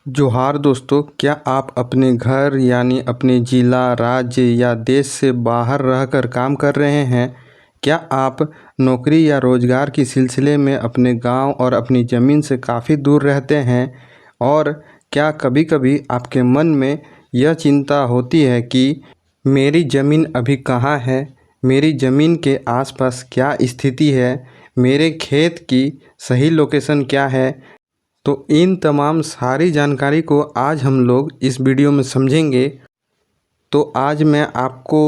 जोहार दोस्तों, क्या आप अपने घर यानी अपने ज़िला, राज्य या देश से बाहर रहकर काम कर रहे हैं? क्या आप नौकरी या रोज़गार के सिलसिले में अपने गांव और अपनी ज़मीन से काफ़ी दूर रहते हैं? और क्या कभी-कभी आपके मन में यह चिंता होती है कि मेरी ज़मीन अभी कहाँ है? मेरी ज़मीन के आसपास क्या स्थिति है? मेरे खेत की सही लोकेशन क्या है? तो इन तमाम सारी जानकारी को आज हम लोग इस वीडियो में समझेंगे। तो आज मैं आपको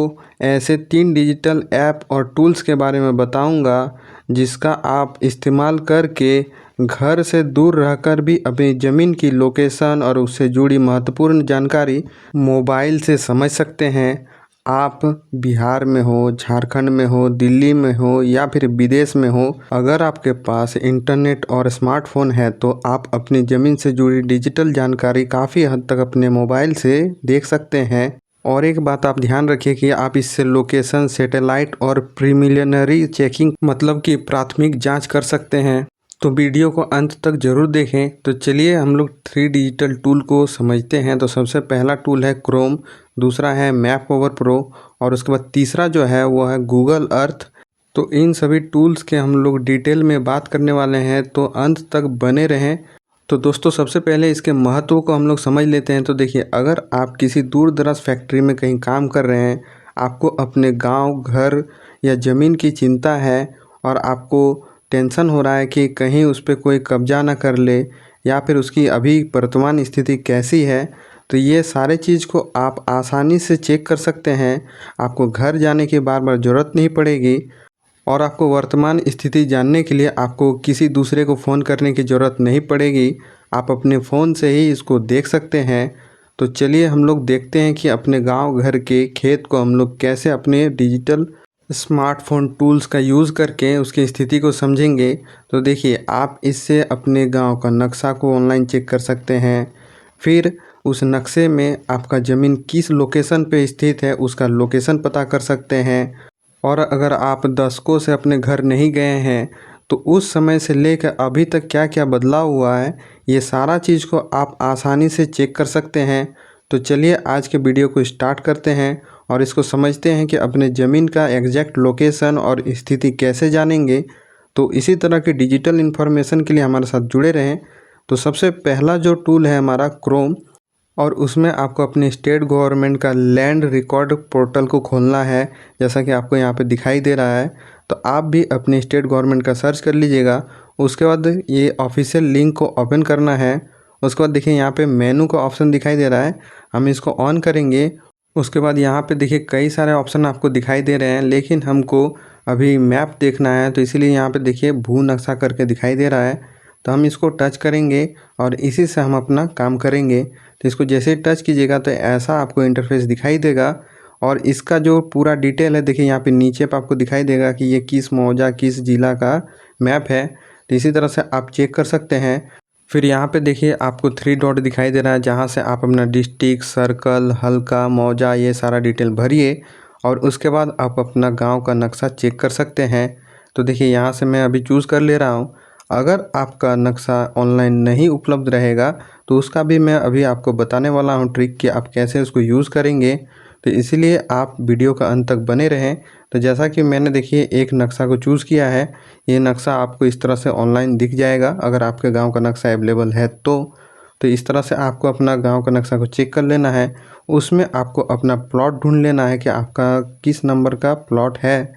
ऐसे 3 डिजिटल ऐप और टूल्स के बारे में बताऊंगा जिसका आप इस्तेमाल करके घर से दूर रहकर भी अपनी ज़मीन की लोकेशन और उससे जुड़ी महत्वपूर्ण जानकारी मोबाइल से समझ सकते हैं। आप बिहार में हो, झारखंड में हो, दिल्ली में हो या फिर विदेश में हो, अगर आपके पास इंटरनेट और स्मार्टफोन है तो आप अपनी ज़मीन से जुड़ी डिजिटल जानकारी काफ़ी हद तक अपने मोबाइल से देख सकते हैं। और एक बात आप ध्यान रखिए कि आप इससे लोकेशन, सैटेलाइट और प्रीलिमिनरी चेकिंग मतलब कि प्राथमिक जांच कर सकते हैं। तो वीडियो को अंत तक ज़रूर देखें। तो चलिए हम लोग 3 डिजिटल टूल को समझते हैं। तो सबसे पहला टूल है क्रोम, दूसरा है मैप ओवर प्रो और उसके बाद तीसरा जो है वो है गूगल अर्थ। तो इन सभी टूल्स के हम लोग डिटेल में बात करने वाले हैं, तो अंत तक बने रहें। तो दोस्तों सबसे पहले इसके महत्व को हम लोग समझ लेते हैं। तो देखिए, अगर आप किसी दूर दराज फैक्ट्री में कहीं काम कर रहे हैं, आपको अपने गांव, घर या ज़मीन की चिंता है और आपको टेंशन हो रहा है कि कहीं उस पर कोई कब्जा ना कर ले या फिर उसकी अभी वर्तमान स्थिति कैसी है, तो ये सारे चीज़ को आप आसानी से चेक कर सकते हैं। आपको घर जाने की बार बार ज़रूरत नहीं पड़ेगी और आपको वर्तमान स्थिति जानने के लिए आपको किसी दूसरे को फ़ोन करने की ज़रूरत नहीं पड़ेगी। आप अपने फ़ोन से ही इसको देख सकते हैं। तो चलिए हम लोग देखते हैं कि अपने गांव घर के खेत को हम लोग कैसे अपने डिजिटल स्मार्टफोन टूल्स का यूज़ करके उसकी स्थिति को समझेंगे। तो देखिए, आप इससे अपने गांव का नक्शा को ऑनलाइन चेक कर सकते हैं। फिर उस नक्शे में आपका ज़मीन किस लोकेशन पे स्थित है उसका लोकेशन पता कर सकते हैं। और अगर आप दशकों से अपने घर नहीं गए हैं तो उस समय से लेकर अभी तक क्या क्या बदलाव हुआ है, ये सारा चीज़ को आप आसानी से चेक कर सकते हैं। तो चलिए आज के वीडियो को स्टार्ट करते हैं और इसको समझते हैं कि अपने ज़मीन का एग्जैक्ट लोकेशन और स्थिति कैसे जानेंगे। तो इसी तरह के डिजिटल इन्फॉर्मेशन के लिए हमारे साथ जुड़े रहें। तो सबसे पहला जो टूल है हमारा क्रोम, और उसमें आपको अपने स्टेट गवर्नमेंट का लैंड रिकॉर्ड पोर्टल को खोलना है, जैसा कि आपको यहाँ पे दिखाई दे रहा है। तो आप भी अपने स्टेट गवर्नमेंट का सर्च कर लीजिएगा। उसके बाद ये ऑफिशियल लिंक को ओपन करना है। उसके बाद देखिए यहाँ पे मेनू का ऑप्शन दिखाई दे रहा है, हम इसको ऑन करेंगे। उसके बाद यहाँ पे देखिए कई सारे ऑप्शन आपको दिखाई दे रहे हैं, लेकिन हमको अभी मैप देखना है, तो इसीलिए यहाँ पे देखिए भू नक्शा करके दिखाई दे रहा है। तो हम इसको टच करेंगे और इसी से हम अपना काम करेंगे। तो इसको जैसे ही टच कीजिएगा तो ऐसा आपको इंटरफेस दिखाई देगा। और इसका जो पूरा डिटेल है देखिए यहाँ पे नीचे पे आपको दिखाई देगा कि ये किस मौजा, किस ज़िला का मैप है। तो इसी तरह से आप चेक कर सकते हैं। फिर यहाँ पे देखिए आपको 3 डॉट दिखाई दे रहा है, जहाँ से आप अपना डिस्ट्रिक्ट, सर्कल, हल्का, मौजा ये सारा डिटेल भरिए और उसके बाद आप अपना गांव का नक्शा चेक कर सकते हैं। तो देखिए यहाँ से मैं अभी चूज़ कर ले रहा हूँ। अगर आपका नक्शा ऑनलाइन नहीं उपलब्ध रहेगा तो उसका भी मैं अभी आपको बताने वाला हूँ ट्रिक कि आप कैसे उसको यूज़ करेंगे। तो इसीलिए आप वीडियो का अंत तक बने रहें। तो जैसा कि मैंने देखिए एक नक्शा को चूज़ किया है, ये नक्शा आपको इस तरह से ऑनलाइन दिख जाएगा अगर आपके गांव का नक्शा अवेलेबल है तो इस तरह से आपको अपना गांव का नक्शा को चेक कर लेना है। उसमें आपको अपना प्लॉट ढूंढ लेना है कि आपका किस नंबर का प्लॉट है।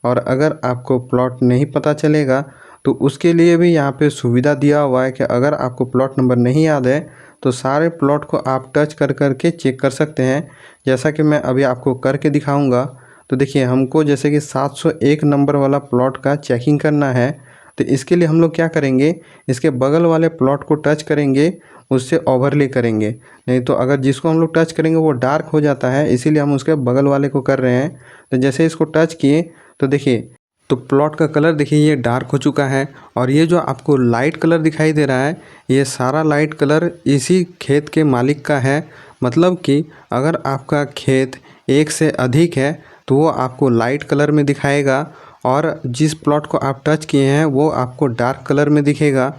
और अगर आपको प्लॉट नहीं पता चलेगा तो उसके लिए भी यहाँ पे सुविधा दिया हुआ है कि अगर आपको प्लॉट नंबर नहीं याद है तो सारे प्लॉट को आप टच कर के चेक कर सकते हैं, जैसा कि मैं अभी आपको करके दिखाऊंगा। तो देखिए हमको जैसे कि 701 नंबर वाला प्लॉट का चेकिंग करना है। तो इसके लिए हम लोग क्या करेंगे, इसके बगल वाले प्लॉट को टच करेंगे, उससे ओवरले करेंगे। नहीं तो अगर जिसको हम लोग टच करेंगे वो डार्क हो जाता है, इसीलिए हम उसके बगल वाले को कर रहे हैं। तो जैसे इसको टच किए तो देखिए तो प्लॉट का कलर देखिए ये डार्क हो चुका है। और ये जो आपको लाइट कलर दिखाई दे रहा है, ये सारा लाइट कलर इसी खेत के मालिक का है। मतलब कि अगर आपका खेत एक से अधिक है तो वो आपको लाइट कलर में दिखाएगा और जिस प्लॉट को आप टच किए हैं वो आपको डार्क कलर में दिखेगा।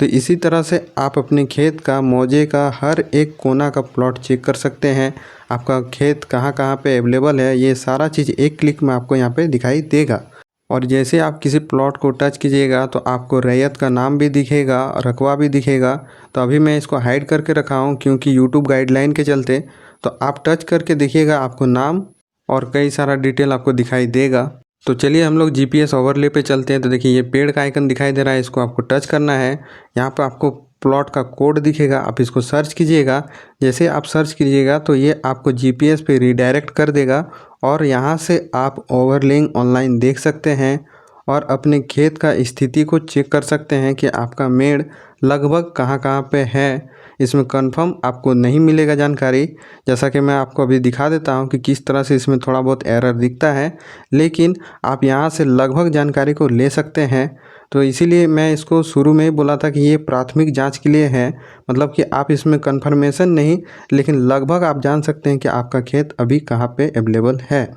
तो इसी तरह से आप अपने खेत का मौजे का हर एक कोना का प्लॉट चेक कर सकते हैं। आपका खेत कहाँ कहाँ पे अवेलेबल है, ये सारा चीज़ एक क्लिक में आपको यहाँ पे दिखाई देगा। और जैसे आप किसी प्लॉट को टच कीजिएगा तो आपको रैयत का नाम भी दिखेगा, रकबा भी दिखेगा। तो अभी मैं इसको हाइड करके रखा हूँ क्योंकि यूट्यूब गाइडलाइन के चलते। तो आप टच करके देखिएगा, आपको नाम और कई सारा डिटेल आपको दिखाई देगा। तो चलिए हम लोग जीपीएस ओवरले पे चलते हैं। तो देखिए ये पेड़ का आइकन दिखाई दे रहा है, इसको आपको टच करना है। यहाँ पर आपको प्लॉट का कोड दिखेगा, आप इसको सर्च कीजिएगा। जैसे आप सर्च कीजिएगा तो ये आपको जीपीएस पे रीडायरेक्ट कर देगा और यहाँ से आप ओवरलेइंग ऑनलाइन देख सकते हैं और अपने खेत का स्थिति को चेक कर सकते हैं कि आपका मेड़ लगभग कहाँ कहाँ पे है। इसमें कंफर्म आपको नहीं मिलेगा जानकारी, जैसा कि मैं आपको अभी दिखा देता हूं कि किस तरह से इसमें थोड़ा बहुत एरर दिखता है, लेकिन आप यहां से लगभग जानकारी को ले सकते हैं। तो इसीलिए मैं इसको शुरू में ही बोला था कि ये प्राथमिक जांच के लिए है, मतलब कि आप इसमें कंफर्मेशन नहीं, लेकिन लगभग आप जान सकते हैं कि आपका खेत अभी कहाँ पे अवेलेबल है।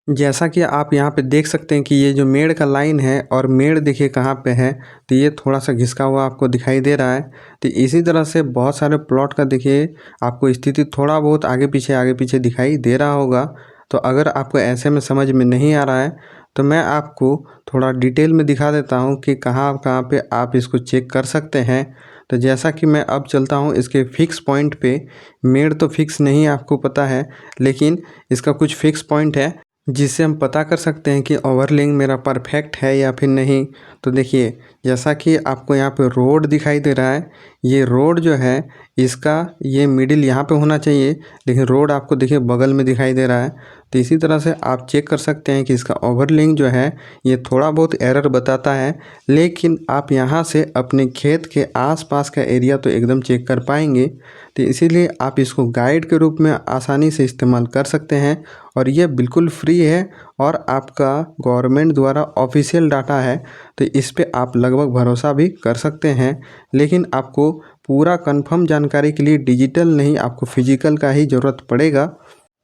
जैसा कि आप यहाँ पे देख सकते हैं कि ये जो मेड़ का लाइन है और मेड़ देखिए कहाँ पे है, तो ये थोड़ा सा घिसका हुआ आपको दिखाई दे रहा है। तो इसी तरह से बहुत सारे प्लॉट का देखिए आपको स्थिति थोड़ा बहुत आगे पीछे दिखाई दे रहा होगा। तो अगर आपको ऐसे में समझ में नहीं आ रहा है तो मैं आपको थोड़ा डिटेल में दिखा देता हूँ कि कहाँ कहाँ पे आप इसको चेक कर सकते हैं। तो जैसा कि मैं अब चलता हूँ इसके फिक्स पॉइंट पे। मेड़ तो फिक्स नहीं आपको पता है, लेकिन इसका कुछ फिक्स पॉइंट है जिससे हम पता कर सकते हैं कि ओवरलेइंग मेरा परफेक्ट है या फिर नहीं। तो देखिए जैसा कि आपको यहाँ पे रोड दिखाई दे रहा है, ये रोड जो है इसका ये मिडिल यहाँ पे होना चाहिए, लेकिन रोड आपको देखिए बगल में दिखाई दे रहा है। तो इसी तरह से आप चेक कर सकते हैं कि इसका ओवरलेइंग जो है ये थोड़ा बहुत एरर बताता है, लेकिन आप यहाँ से अपने खेत के आसपास का एरिया तो एकदम चेक कर पाएंगे। तो इसीलिए आप इसको गाइड के रूप में आसानी से इस्तेमाल कर सकते हैं और ये बिल्कुल फ्री है और आपका गवर्नमेंट द्वारा ऑफिशियल डाटा है। तो इस पे आप लगभग भरोसा भी कर सकते हैं, लेकिन आपको पूरा कंफर्म जानकारी के लिए डिजिटल नहीं, आपको फिजिकल का ही ज़रूरत पड़ेगा।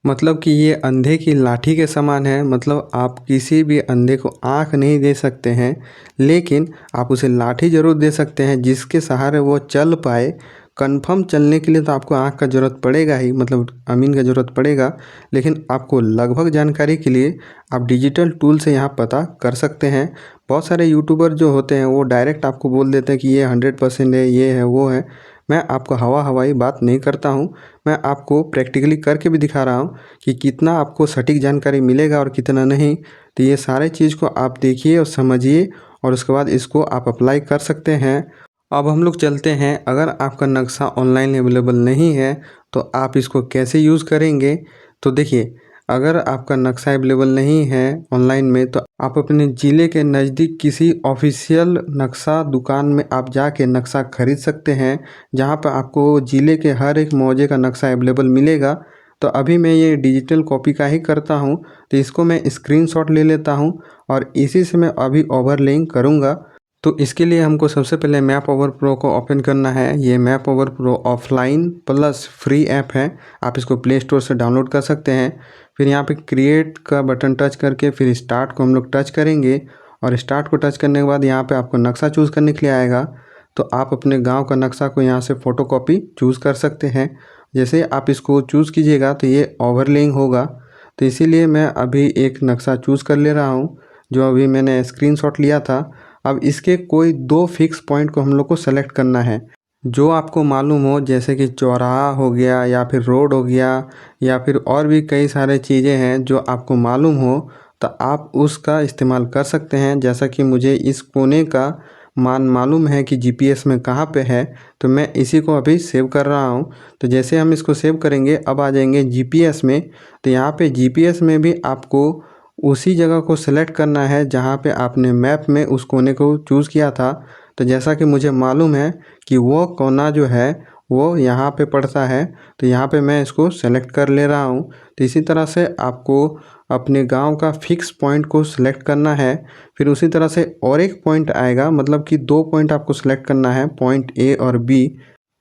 मतलब कि ये अंधे की लाठी के समान है, मतलब आप किसी भी अंधे को आँख नहीं दे सकते हैं, लेकिन आप उसे लाठी ज़रूर दे सकते हैं जिसके सहारे वो चल पाए। कंफर्म चलने के लिए तो आपको आँख का ज़रूरत पड़ेगा ही, मतलब अमीन का ज़रूरत पड़ेगा, लेकिन आपको लगभग जानकारी के लिए आप डिजिटल टूल से यहाँ पता कर सकते हैं। बहुत सारे यूट्यूबर जो होते हैं वो डायरेक्ट आपको बोल देते हैं कि ये 100% है, ये है, वो है। मैं आपको हवाई बात नहीं करता हूँ, मैं आपको प्रैक्टिकली करके भी दिखा रहा हूँ कि कितना आपको सटीक जानकारी मिलेगा और कितना नहीं। तो ये सारे चीज़ को आप देखिए और समझिए और उसके बाद इसको आप अप्लाई कर सकते हैं। अब हम लोग चलते हैं, अगर आपका नक्शा ऑनलाइन अवेलेबल नहीं है तो आप इसको कैसे यूज़ करेंगे। तो देखिए अगर आपका नक्शा अवेलेबल नहीं है ऑनलाइन में तो आप अपने ज़िले के नज़दीक किसी ऑफिशियल नक्शा दुकान में आप जाके नक्शा खरीद सकते हैं, जहां पर आपको ज़िले के हर एक मौजे का नक्शा अवेलेबल मिलेगा। तो अभी मैं ये डिजिटल कॉपी का ही करता हूं, तो इसको मैं स्क्रीनशॉट ले लेता हूं और इसी से मैं अभी ओवरलेइंग करूँगा। तो इसके लिए हमको सबसे पहले मैप ओवर प्रो को ओपन करना है। ये map over pro offline plus free app है, आप इसको प्ले स्टोर से डाउनलोड कर सकते हैं। फिर यहाँ पे क्रिएट का बटन टच करके फिर स्टार्ट को हम लोग टच करेंगे और स्टार्ट को टच करने के बाद यहाँ पे आपको नक्शा चूज़ करने के लिए आएगा। तो आप अपने गांव का नक्शा को यहाँ से फ़ोटोकॉपी चूज़ कर सकते हैं। जैसे आप इसको चूज़ कीजिएगा तो ये ओवरलेइंग होगा। तो इसीलिए मैं अभी एक नक्शा चूज़ कर ले रहा हूँ जो अभी मैंने स्क्रीनशॉट लिया था। अब इसके कोई 2 फिक्स पॉइंट को हम लोग को सेलेक्ट करना है जो आपको मालूम हो, जैसे कि चौराहा हो गया या फिर रोड हो गया या फिर और भी कई सारे चीज़ें हैं जो आपको मालूम हो, तो आप उसका इस्तेमाल कर सकते हैं। जैसा कि मुझे इस कोने का मान मालूम है कि जीपीएस में कहाँ पे है, तो मैं इसी को अभी सेव कर रहा हूँ। तो जैसे हम इसको सेव करेंगे अब आ जाएंगे जीपीएस में। तो यहाँ पे जीपीएस में भी आपको उसी जगह को सेलेक्ट करना है जहाँ पे आपने मैप में उस कोने को चूज़ किया था। तो जैसा कि मुझे मालूम है कि वो कोना जो है वो यहाँ पे पड़ता है, तो यहाँ पे मैं इसको सेलेक्ट कर ले रहा हूँ। तो इसी तरह से आपको अपने गांव का फिक्स पॉइंट को सिलेक्ट करना है। फिर उसी तरह से और एक पॉइंट आएगा, मतलब कि 2 पॉइंट आपको सिलेक्ट करना है, पॉइंट ए और बी।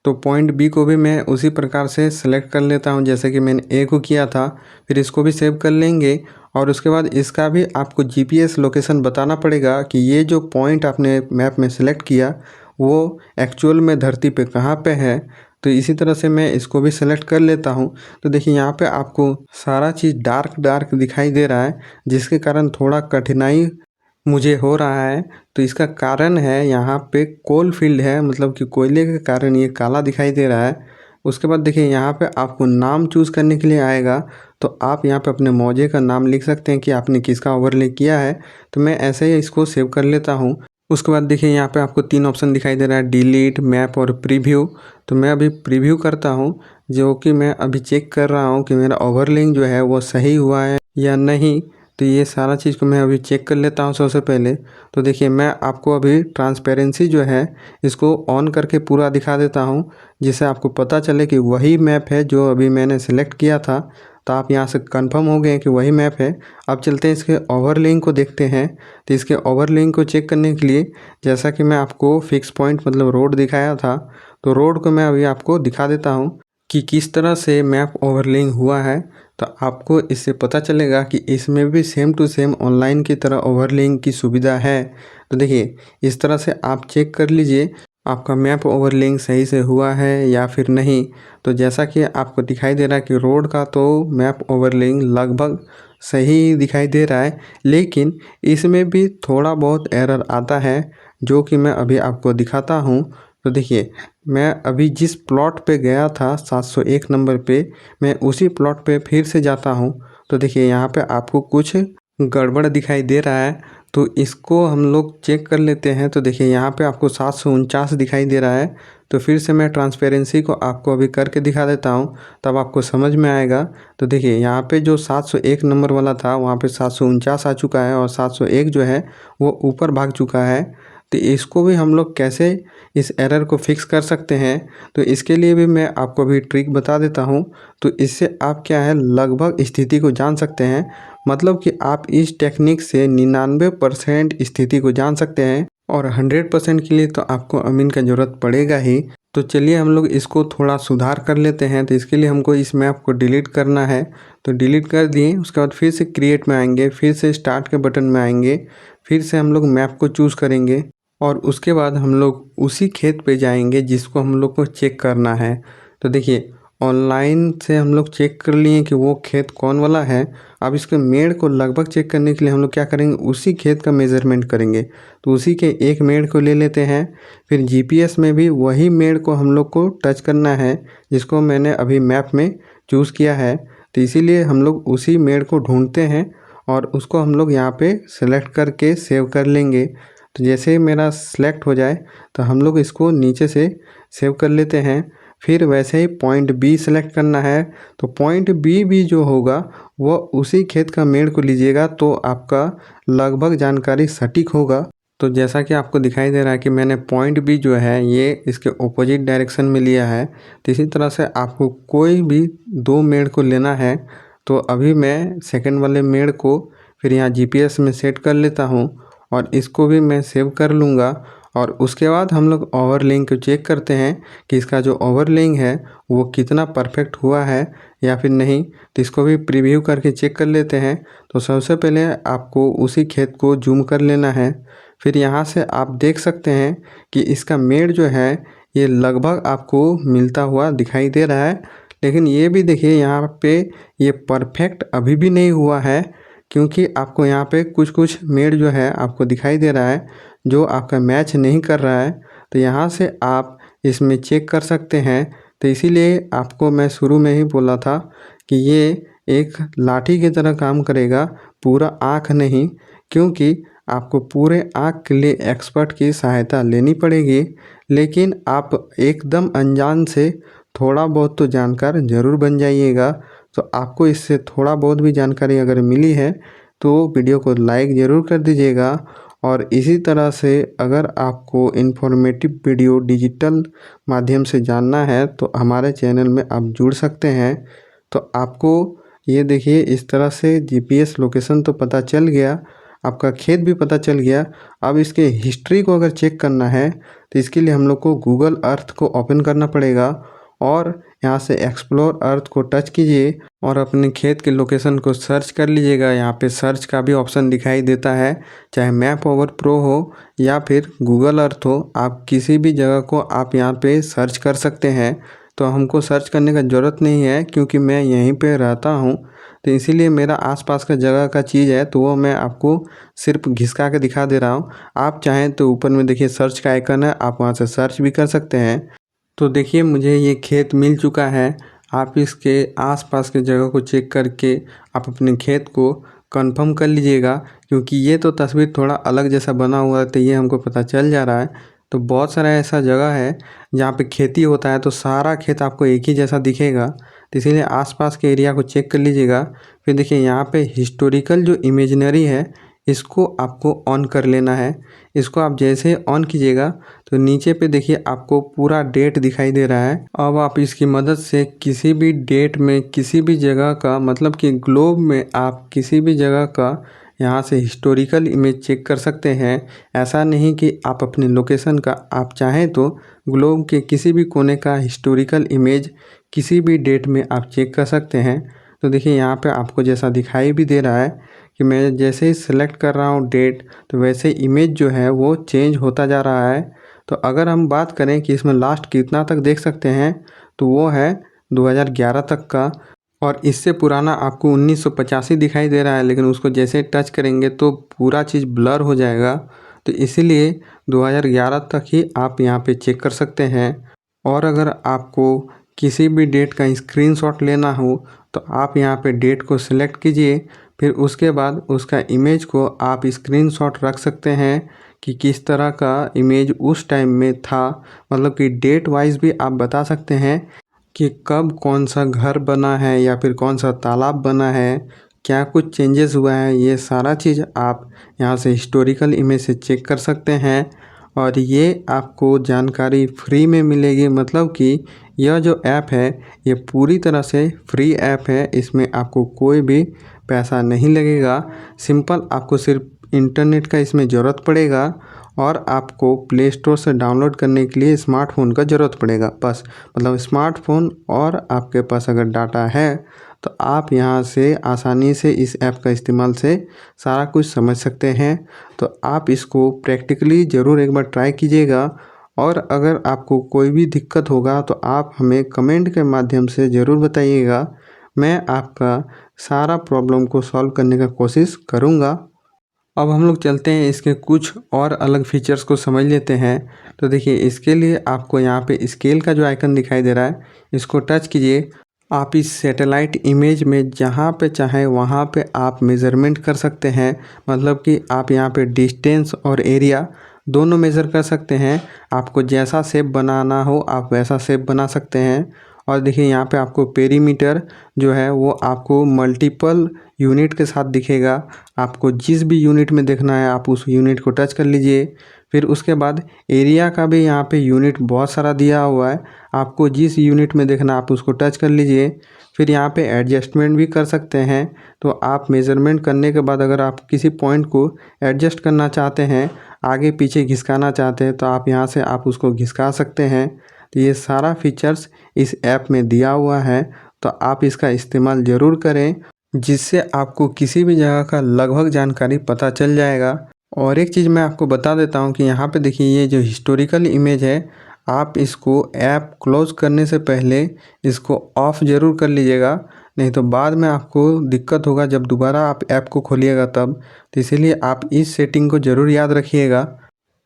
तो पॉइंट बी को भी मैं उसी प्रकार से सिलेक्ट कर लेता हूँ जैसे कि मैंने ए को किया था। फिर इसको भी सेव कर लेंगे और उसके बाद इसका भी आपको जीपीएस लोकेशन बताना पड़ेगा कि ये जो पॉइंट आपने मैप में सेलेक्ट किया वो एक्चुअल में धरती पे कहाँ पे है। तो इसी तरह से मैं इसको भी सेलेक्ट कर लेता हूँ। तो देखिए यहाँ पे आपको सारा चीज़ डार्क डार्क दिखाई दे रहा है, जिसके कारण थोड़ा कठिनाई मुझे हो रहा है। तो इसका कारण है यहाँ पे कोल फील्ड है, मतलब कि कोयले के कारण ये काला दिखाई दे रहा है। उसके बाद देखिए यहाँ पे आपको नाम चूज़ करने के लिए आएगा, तो आप यहाँ पे अपने मौजे का नाम लिख सकते हैं कि आपने किसका ओवरले किया है। तो मैं ऐसे ही इसको सेव कर लेता हूँ। उसके बाद देखिए यहाँ पे आपको 3 ऑप्शन दिखाई दे रहा है, डिलीट, मैप और प्रीव्यू। तो मैं अभी प्रीव्यू करता हूँ, जो कि मैं अभी चेक कर रहा हूँ कि मेरा ओवरलेइंग जो है वो सही हुआ है या नहीं। तो ये सारा चीज़ को मैं अभी चेक कर लेता हूँ सबसे पहले। तो देखिए मैं आपको अभी ट्रांसपेरेंसी जो है इसको ऑन करके पूरा दिखा देता हूँ, जिससे आपको पता चले कि वही मैप है जो अभी मैंने सेलेक्ट किया था। तो आप यहाँ से कंफर्म हो गए हैं कि वही मैप है। अब चलते हैं इसके ओवरलेइंग को देखते हैं। तो इसके ओवरलेइंग को चेक करने के लिए, जैसा कि मैं आपको फिक्स पॉइंट मतलब रोड दिखाया था, तो रोड को मैं अभी आपको दिखा देता हूँ कि किस तरह से मैप ओवरलेइंग हुआ है। तो आपको इससे पता चलेगा कि इसमें भी सेम टू सेम ऑनलाइन की तरह ओवरलेइंग की सुविधा है। तो देखिए इस तरह से आप चेक कर लीजिए आपका मैप ओवरलेइंग सही से हुआ है या फिर नहीं। तो जैसा कि आपको दिखाई दे रहा है कि रोड का तो मैप ओवरलेइंग लगभग सही दिखाई दे रहा है, लेकिन इसमें भी थोड़ा बहुत एरर आता है, जो कि मैं अभी आपको दिखाता हूँ। तो देखिए मैं अभी जिस प्लॉट पे गया था 701 नंबर पे, मैं उसी प्लॉट पे फिर से जाता हूँ। तो देखिए यहाँ पे आपको कुछ गड़बड़ दिखाई दे रहा है, तो इसको हम लोग चेक कर लेते हैं। तो देखिए यहाँ पे आपको 749 दिखाई दे रहा है। तो फिर से मैं ट्रांसपेरेंसी को आपको अभी करके दिखा देता हूँ, तब आपको समझ में आएगा। तो देखिए यहाँ पे जो 701 नंबर वाला था वहाँ पे 749 आ चुका है, और 701 जो है वो ऊपर भाग चुका है। तो इसको भी हम लोग कैसे इस एरर को फिक्स कर सकते हैं, तो इसके लिए भी मैं आपको अभी ट्रिक बता देता हूँ। तो इससे आप क्या है लगभग स्थिति को जान सकते हैं, मतलब कि आप इस टेक्निक से 99% स्थिति को जान सकते हैं, और 100% के लिए तो आपको अमीन का ज़रूरत पड़ेगा ही। तो चलिए हम लोग इसको थोड़ा सुधार कर लेते हैं। तो इसके लिए हमको इस मैप को डिलीट करना है। तो डिलीट कर दिए, उसके बाद फिर से क्रिएट में आएंगे, फिर से स्टार्ट के बटन में आएंगे, फिर से हम लोग मैप को चूज़ करेंगे, और उसके बाद हम लोग उसी खेत पे जाएंगे जिसको हम लोग को चेक करना है। तो देखिए ऑनलाइन से हम लोग चेक कर लिए कि वो खेत कौन वाला है। अब इसके मेड़ को लगभग चेक करने के लिए हम लोग क्या करेंगे, उसी खेत का मेज़रमेंट करेंगे। तो उसी के एक मेड़ को ले लेते हैं। फिर जीपीएस में भी वही मेड़ को हम लोग को टच करना है, जिसको मैंने अभी मैप में चूज़ किया है। तो इसीलिए हम लोग उसी मेड़ को ढूंढते हैं, और उसको हम लोग यहाँ पे सेलेक्ट करके सेव कर लेंगे। तो जैसे ही मेरा सेलेक्ट हो जाए, तो हम लोग इसको नीचे से सेव कर लेते हैं। फिर वैसे ही पॉइंट बी सेलेक्ट करना है। तो पॉइंट बी भी जो होगा वो उसी खेत का मेड़ को लीजिएगा, तो आपका लगभग जानकारी सटीक होगा। तो जैसा कि आपको दिखाई दे रहा है कि मैंने पॉइंट बी जो है ये इसके ऑपोजिट डायरेक्शन में लिया है। तो इसी तरह से आपको कोई भी दो मेड़ को लेना है। तो अभी मैं सेकंड वाले मेड़ को फिर यहाँ जीपीएस में सेट कर लेता हूँ, और इसको भी मैं सेव कर लूँगा। और उसके बाद हम लोग ओवरलेइंग को चेक करते हैं कि इसका जो ओवरलेइंग है वो कितना परफेक्ट हुआ है या फिर नहीं। तो इसको भी प्रीव्यू करके चेक कर लेते हैं। तो सबसे पहले आपको उसी खेत को जूम कर लेना है। फिर यहाँ से आप देख सकते हैं कि इसका मेड़ जो है ये लगभग आपको मिलता हुआ दिखाई दे रहा है। लेकिन ये भी देखिए यहाँ पे ये परफेक्ट अभी भी नहीं हुआ है, क्योंकि आपको यहाँ पे कुछ कुछ मेड़ जो है आपको दिखाई दे रहा है जो आपका मैच नहीं कर रहा है। तो यहाँ से आप इसमें चेक कर सकते हैं। तो इसीलिए आपको मैं शुरू में ही बोला था कि ये एक लाठी की तरह काम करेगा, पूरा आँख नहीं, क्योंकि आपको पूरे आँख के लिए एक्सपर्ट की सहायता लेनी पड़ेगी। लेकिन आप एकदम अनजान से थोड़ा बहुत तो जानकार ज़रूर बन जाइएगा। तो आपको इससे थोड़ा बहुत भी जानकारी अगर मिली है तो वीडियो को लाइक ज़रूर कर दीजिएगा। और इसी तरह से अगर आपको इन्फॉर्मेटिव वीडियो डिजिटल माध्यम से जानना है तो हमारे चैनल में आप जुड़ सकते हैं। तो आपको ये देखिए इस तरह से जीपीएस लोकेशन तो पता चल गया, आपका खेत भी पता चल गया। अब इसके हिस्ट्री को अगर चेक करना है तो इसके लिए हम लोग को गूगल अर्थ को ओपन करना पड़ेगा, और यहाँ से एक्सप्लोर अर्थ को टच कीजिए और अपने खेत के लोकेशन को सर्च कर लीजिएगा। यहाँ पे सर्च का भी ऑप्शन दिखाई देता है, चाहे मैप ओवर प्रो हो या फिर गूगल अर्थ हो, आप किसी भी जगह को आप यहाँ पे सर्च कर सकते हैं। तो हमको सर्च करने का ज़रूरत नहीं है क्योंकि मैं यहीं पे रहता हूँ, तो इसीलिए मेरा आसपास का जगह का चीज़ है तो वो मैं आपको सिर्फ घिसका के दिखा दे रहा हूँ। आप चाहें तो ऊपर में देखिए सर्च का आइकन है, आप वहाँ से सर्च भी कर सकते हैं। तो देखिए मुझे ये खेत मिल चुका है। आप इसके आसपास के जगह को चेक करके आप अपने खेत को कंफर्म कर लीजिएगा, क्योंकि ये तो तस्वीर थोड़ा अलग जैसा बना हुआ है तो ये हमको पता चल जा रहा है। तो बहुत सारा ऐसा जगह है जहाँ पे खेती होता है तो सारा खेत आपको एक ही जैसा दिखेगा, तो इसीलिए आसपास के एरिया को चेक कर लीजिएगा। फिर देखिए यहाँ पे हिस्टोरिकल जो इमेजनरी है इसको आपको ऑन कर लेना है। इसको आप जैसे ऑन कीजिएगा तो नीचे पे देखिए आपको पूरा डेट दिखाई दे रहा है। अब आप इसकी मदद से किसी भी डेट में किसी भी जगह का, मतलब कि ग्लोब में आप किसी भी जगह का यहाँ से हिस्टोरिकल इमेज चेक कर सकते हैं। ऐसा नहीं कि आप अपने लोकेशन का, आप चाहें तो ग्लोब के किसी भी कोने का हिस्टोरिकल इमेज किसी भी डेट में आप चेक कर सकते हैं। तो देखिए यहाँ पे आपको जैसा दिखाई भी दे रहा है कि मैं जैसे ही सिलेक्ट कर रहा हूँ डेट, तो वैसे इमेज जो है वो चेंज होता जा रहा है। तो अगर हम बात करें कि इसमें लास्ट कितना तक देख सकते हैं, तो वो है 2011 तक का, और इससे पुराना आपको 1985 दिखाई दे रहा है, लेकिन उसको जैसे टच करेंगे तो पूरा चीज़ ब्लर हो जाएगा। तो इसीलिए 2011 तक ही आप यहाँ पे चेक कर सकते हैं। और अगर आपको किसी भी डेट का स्क्रीनशॉट लेना हो तो आप यहाँ पे डेट को सिलेक्ट कीजिए, फिर उसके बाद उसका इमेज को आप स्क्रीनशॉट रख सकते हैं कि किस तरह का इमेज उस टाइम में था। मतलब कि डेट वाइज भी आप बता सकते हैं कि कब कौन सा घर बना है या फिर कौन सा तालाब बना है, क्या कुछ चेंजेस हुआ है, ये सारा चीज़ आप यहाँ से हिस्टोरिकल इमेज से चेक कर सकते हैं। और ये आपको जानकारी फ्री में मिलेगी, मतलब कि यह जो ऐप है ये पूरी तरह से फ्री ऐप है, इसमें आपको कोई भी पैसा नहीं लगेगा। सिंपल आपको सिर्फ इंटरनेट का इसमें ज़रूरत पड़ेगा और आपको प्ले स्टोर से डाउनलोड करने के लिए स्मार्टफ़ोन का ज़रूरत पड़ेगा बस। मतलब स्मार्टफ़ोन और आपके पास अगर डाटा है तो आप यहाँ से आसानी से इस ऐप का इस्तेमाल से सारा कुछ समझ सकते हैं। तो आप इसको प्रैक्टिकली ज़रूर एक बार ट्राई कीजिएगा, और अगर आपको कोई भी दिक्कत होगा तो आप हमें कमेंट के माध्यम से ज़रूर बताइएगा। मैं आपका सारा प्रॉब्लम को सॉल्व करने का कोशिश करूँगा। अब हम लोग चलते हैं इसके कुछ और अलग फीचर्स को समझ लेते हैं। तो देखिए इसके लिए आपको यहाँ पे स्केल का जो आइकन दिखाई दे रहा है इसको टच कीजिए। आप इस सैटेलाइट इमेज में जहाँ पे चाहें वहाँ पे आप मेज़रमेंट कर सकते हैं, मतलब कि आप यहाँ पे डिस्टेंस और एरिया दोनों मेज़र कर सकते हैं। आपको जैसा शेप बनाना हो आप वैसा शेप बना सकते हैं। और देखिए यहाँ पे आपको पेरीमीटर जो है वो आपको मल्टीपल यूनिट के साथ दिखेगा। आपको जिस भी यूनिट में देखना है आप उस यूनिट को टच कर लीजिए। फिर उसके बाद एरिया का भी यहाँ पे यूनिट बहुत सारा दिया हुआ है, आपको जिस यूनिट में देखना आप उसको टच कर लीजिए। फिर यहाँ पे एडजस्टमेंट भी कर सकते हैं। तो आप मेज़रमेंट करने के बाद अगर आप किसी पॉइंट को एडजस्ट करना चाहते हैं, आगे पीछे घिसकाना चाहते हैं, तो आप यहाँ से आप उसको घिसका सकते हैं। तो ये सारा फीचर्स इस ऐप में दिया हुआ है, तो आप इसका इस्तेमाल ज़रूर करें, जिससे आपको किसी भी जगह का लगभग जानकारी पता चल जाएगा। और एक चीज़ मैं आपको बता देता हूँ कि यहाँ पे देखिए ये जो हिस्टोरिकल इमेज है, आप इसको ऐप क्लोज़ करने से पहले इसको ऑफ़ ज़रूर कर लीजिएगा, नहीं तो बाद में आपको दिक्कत होगा जब दोबारा आप ऐप को खोलिएगा तब। तो इसीलिए आप इस सेटिंग को ज़रूर याद रखिएगा।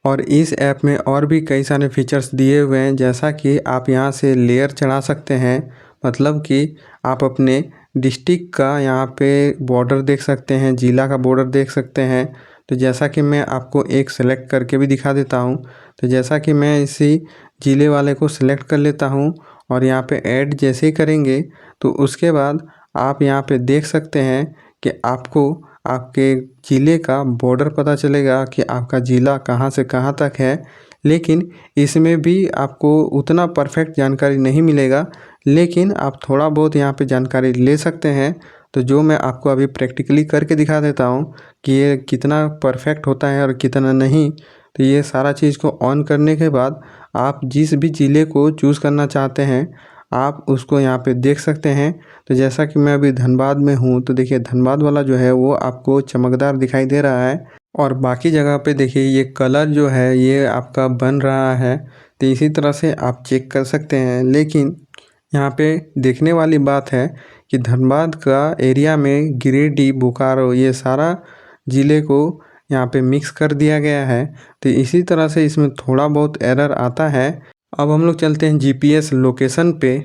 और इस ऐप में और भी कई सारे फीचर्स दिए हुए हैं, जैसा कि आप यहाँ से लेयर चढ़ा सकते हैं, मतलब कि आप अपने डिस्ट्रिक्ट का यहाँ पे बॉर्डर देख सकते हैं, ज़िला का बॉर्डर देख सकते हैं। तो जैसा कि मैं आपको एक सेलेक्ट करके भी दिखा देता हूँ। तो जैसा कि मैं इसी ज़िले वाले को सिलेक्ट कर लेता हूँ और यहाँ पे ऐड जैसे ही करेंगे तो उसके बाद आप यहाँ पे देख सकते हैं कि आपको आपके ज़िले का बॉर्डर पता चलेगा कि आपका ज़िला कहाँ से कहाँ तक है। लेकिन इसमें भी आपको उतना परफेक्ट जानकारी नहीं मिलेगा, लेकिन आप थोड़ा बहुत यहाँ पे जानकारी ले सकते हैं। तो जो मैं आपको अभी प्रैक्टिकली करके दिखा देता हूँ कि ये कितना परफेक्ट होता है और कितना नहीं। तो ये सारा चीज़ को ऑन करने के बाद आप जिस भी ज़िले को चूज़ करना चाहते हैं आप उसको यहाँ पे देख सकते हैं। तो जैसा कि मैं अभी धनबाद में हूँ, तो देखिए धनबाद वाला जो है वो आपको चमकदार दिखाई दे रहा है, और बाकी जगह पे देखिए ये कलर जो है ये आपका बन रहा है। तो इसी तरह से आप चेक कर सकते हैं। लेकिन यहाँ पे देखने वाली बात है कि धनबाद का एरिया में गिरिडीह, बोकारो ये सारा ज़िले को यहाँ पे मिक्स कर दिया गया है। तो इसी तरह से इसमें थोड़ा बहुत एरर आता है। अब हम लोग चलते हैं जीपीएस लोकेशन पे,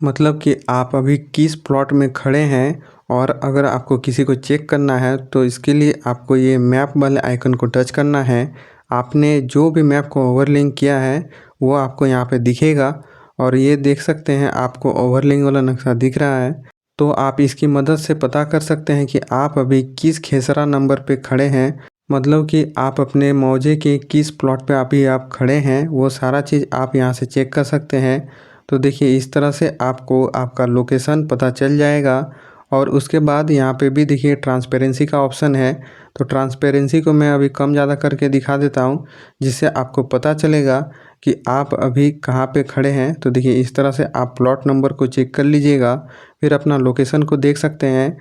मतलब कि आप अभी किस प्लॉट में खड़े हैं, और अगर आपको किसी को चेक करना है तो इसके लिए आपको ये मैप वाले आइकन को टच करना है। आपने जो भी मैप को ओवरलिंक किया है वो आपको यहाँ पे दिखेगा, और ये देख सकते हैं आपको ओवरलिंक वाला नक्शा दिख रहा है। तो आप इसकी मदद से पता कर सकते हैं कि आप अभी किस खेसरा नंबर पे खड़े हैं, मतलब कि आप अपने मौजे के किस प्लॉट पे अभी आप खड़े हैं, वो सारा चीज़ आप यहाँ से चेक कर सकते हैं। तो देखिए इस तरह से आपको आपका लोकेशन पता चल जाएगा। और उसके बाद यहाँ पे भी देखिए ट्रांसपेरेंसी का ऑप्शन है। तो ट्रांसपेरेंसी को मैं अभी कम ज़्यादा करके दिखा देता हूँ, जिससे आपको पता चलेगा कि आप अभी कहाँ पे खड़े हैं। तो देखिए इस तरह से आप प्लॉट नंबर को चेक कर लीजिएगा, फिर अपना लोकेशन को देख सकते हैं,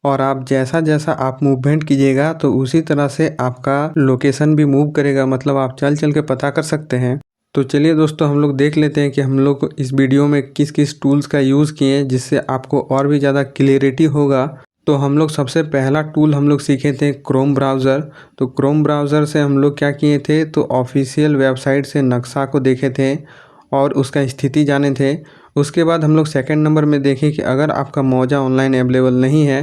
और आप जैसा जैसा आप मूवमेंट कीजिएगा तो उसी तरह से आपका लोकेशन भी मूव करेगा, मतलब आप चल चल के पता कर सकते हैं। तो चलिए दोस्तों, हम लोग देख लेते हैं कि हम लोग इस वीडियो में किस किस टूल्स का यूज़ किए हैं, जिससे आपको और भी ज़्यादा क्लियरिटी होगा। तो हम लोग सबसे पहला टूल हम लोग सीखे थे क्रोम ब्राउज़र। तो क्रोम ब्राउज़र से हम लोग क्या किए थे, तो ऑफिशियल वेबसाइट से नक्शा को देखे थे और उसका स्थिति जाने थे। उसके बाद हम लोग सेकंड नंबर में देखें कि अगर आपका मौजा ऑनलाइन अवेलेबल नहीं है,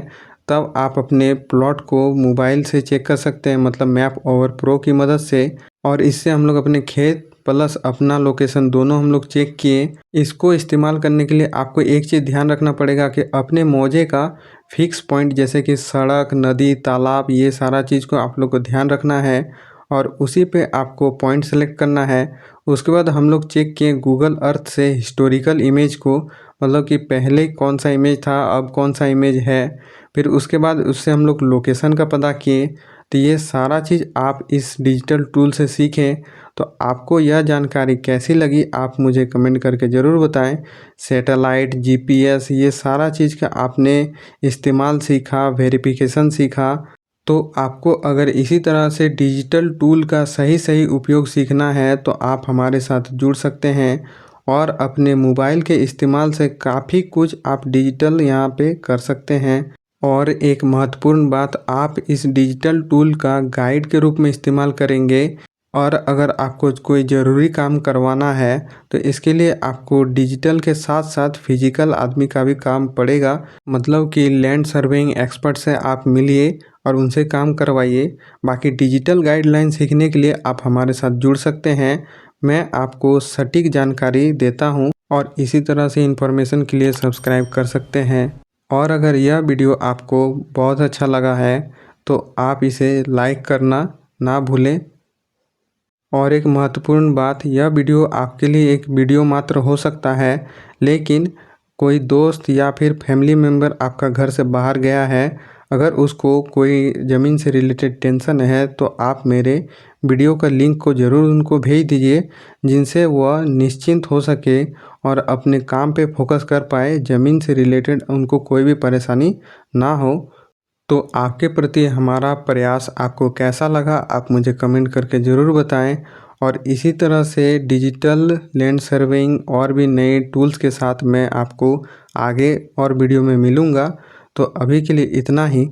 तब आप अपने प्लॉट को मोबाइल से चेक कर सकते हैं, मतलब मैप ओवर प्रो की मदद से। और इससे हम लोग अपने खेत प्लस अपना लोकेशन दोनों हम लोग चेक किए। इसको इस्तेमाल करने के लिए आपको एक चीज़ ध्यान रखना पड़ेगा कि अपने मौजे का फिक्स पॉइंट, जैसे कि सड़क, नदी, तालाब, ये सारा चीज़ को आप लोग को ध्यान रखना है, और उसी पे आपको पॉइंट सेलेक्ट करना है। उसके बाद हम लोग चेक किए गूगल अर्थ से हिस्टोरिकल इमेज को, मतलब कि पहले कौन सा इमेज था, अब कौन सा इमेज है। फिर उसके बाद उससे हम लोग लोकेशन का पता किए। तो ये सारा चीज़ आप इस डिजिटल टूल से सीखें। तो आपको यह जानकारी कैसी लगी आप मुझे कमेंट करके ज़रूर बताएं। सैटेलाइट, जीपीएस, ये सारा चीज़ का आपने इस्तेमाल सीखा, वेरिफिकेशन सीखा। तो आपको अगर इसी तरह से डिजिटल टूल का सही सही उपयोग सीखना है तो आप हमारे साथ जुड़ सकते हैं, और अपने मोबाइल के इस्तेमाल से काफ़ी कुछ आप डिजिटल यहाँ पे कर सकते हैं। और एक महत्वपूर्ण बात, आप इस डिजिटल टूल का गाइड के रूप में इस्तेमाल करेंगे, और अगर आपको कोई ज़रूरी काम करवाना है तो इसके लिए आपको डिजिटल के साथ साथ फिजिकल आदमी का भी काम पड़ेगा, मतलब कि लैंड सर्वेइंग एक्सपर्ट से आप मिलिए और उनसे काम करवाइए। बाकी डिजिटल गाइडलाइन सीखने के लिए आप हमारे साथ जुड़ सकते हैं। मैं आपको सटीक जानकारी देता हूं, और इसी तरह से इन्फॉर्मेशन के लिए सब्सक्राइब कर सकते हैं। और अगर यह वीडियो आपको बहुत अच्छा लगा है तो आप इसे लाइक करना ना भूलें। और एक महत्वपूर्ण बात, यह वीडियो आपके लिए एक वीडियो मात्र हो सकता है, लेकिन कोई दोस्त या फिर फैमिली मेम्बर आपका घर से बाहर गया है, अगर उसको कोई ज़मीन से रिलेटेड टेंशन है, तो आप मेरे वीडियो का लिंक को ज़रूर उनको भेज दीजिए, जिनसे वह निश्चिंत हो सके और अपने काम पे फोकस कर पाए, ज़मीन से रिलेटेड उनको कोई भी परेशानी ना हो। तो आपके प्रति हमारा प्रयास आपको कैसा लगा, आप मुझे कमेंट करके ज़रूर बताएं। और इसी तरह से डिजिटल लैंड सर्वेइंग और भी नए टूल्स के साथ मैं आपको आगे और वीडियो में मिलूँगा। तो अभी के लिए इतना ही।